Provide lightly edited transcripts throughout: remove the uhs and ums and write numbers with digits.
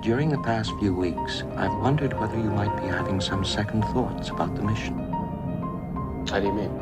During the past few weeks, I've wondered whether you might be having some second thoughts about the mission. How do you mean?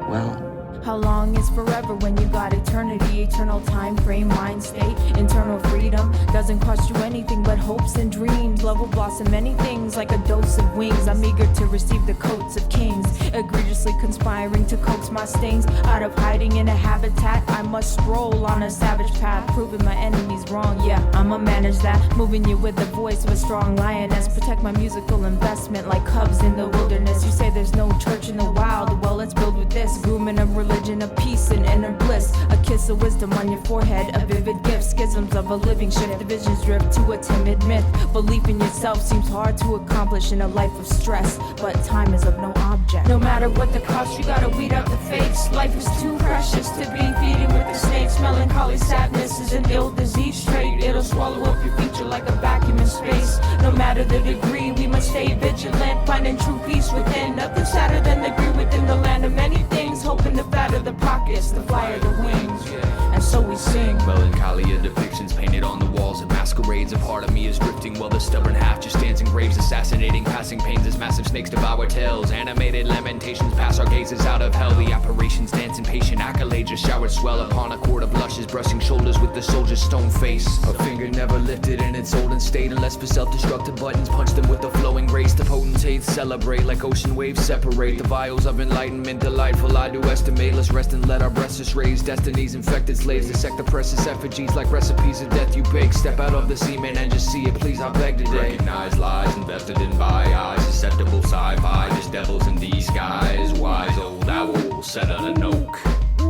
Well, how long is forever when you got eternity? Eternal time frame, mind state, internal freedom doesn't cost you anything but hopes and dreams. Love will blossom many things like a dose of wings. I'm eager to receive the coats of kings, egregiously conspiring to coax my stings out of hiding in a habitat. I must stroll on a savage path, proving my enemies wrong. Yeah, I'ma manage that, moving you with the voice of a strong lioness. Protect my musical investment like cubs in the wilderness. You say there's no church in the wild, well let's build with this. Grooming a religion of peace and inner bliss, a kiss of wisdom on your forehead, a vivid gift. Schisms of a living shift, divisions drift to a timid myth. Belief in yourself seems hard to accomplish in a life of stress, but time is of no object. No matter what the cost, you gotta weed out the fakes. Life is too precious to be feeding with the snakes. Melancholy sadness is an ill disease trait. It'll swallow up your future like a vacuum in space. No matter the degree, we must stay vigilant, finding true peace within. Nothing sadder than the greed within the land of many things. Hoping the fat of the pockets, the flyer the wings, and so we sing. Melancholia depictions painted on the walls of masquerades. A part of me is drifting while the stubborn half just stands in graves, assassinating passing pains as massive snakes devour tails. Animated lamentations pass our gazes out of hell. The apparitions dance impatient, accolades just showered swell upon a cord of lushes, brushing shoulders with the soldier's stone face. A finger never lifted in its olden state, unless for self-destructive buttons punch them with the flowing grace. The potentates celebrate like ocean waves separate. The vials of enlightenment delightful I do estimate. Let's rest and let our breasts just raise. Destiny's infected slaves dissect the precious effigies like recipes of death you bake. Step out of the semen and just see it, please, I beg today. Recognize lies invested in by eyes, susceptible sci-fi, just devils in disguise. Wise old owl set on an oak.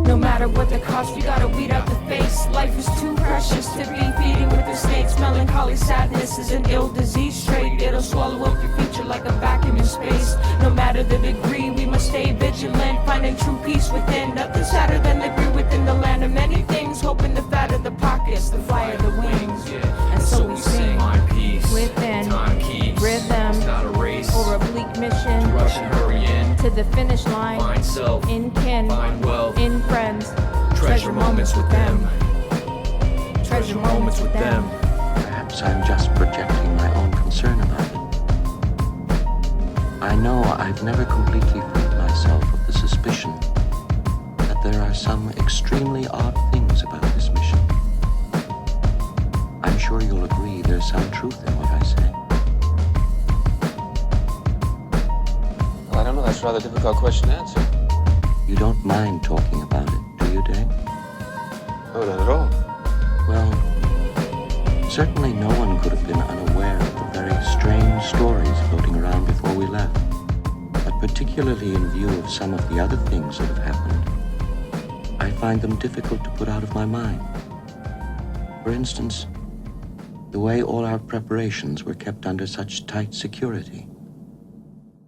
No matter what the cost, you gotta weed out the face. Life is too precious to be feeding with the snakes. Melancholy sadness is an ill disease trait. It'll swallow up your future like a vacuum in space. No matter the degree, we must stay vigilant, finding true peace within. Nothing sadder than the greed within the land of many things. Hoping the fat of the pockets, the flyer the wings, and so we sing. Find peace Within time keeps. rhythm, It's not a race or a bleak mission. Rush and hurry in. To the finish line, Find self. in kin, Find wealth. in friends. Treasure moments with them. Treasure moments with them. perhaps I'm just projecting my own concern about it. I know I've never completely freed myself of the suspicion that there are some extremely odd things about this mission. I'm sure you'll agree there's some truth in what I say. Well, I don't know. That's a rather difficult question to answer. You don't mind talking about it, do you, Dave? No, not at all. Well, certainly no one could have been unaware of the very strange stories floating around before we left. But particularly in view of some of the other things that have happened, I find them difficult to put out of my mind. For instance, the way all our preparations were kept under such tight security.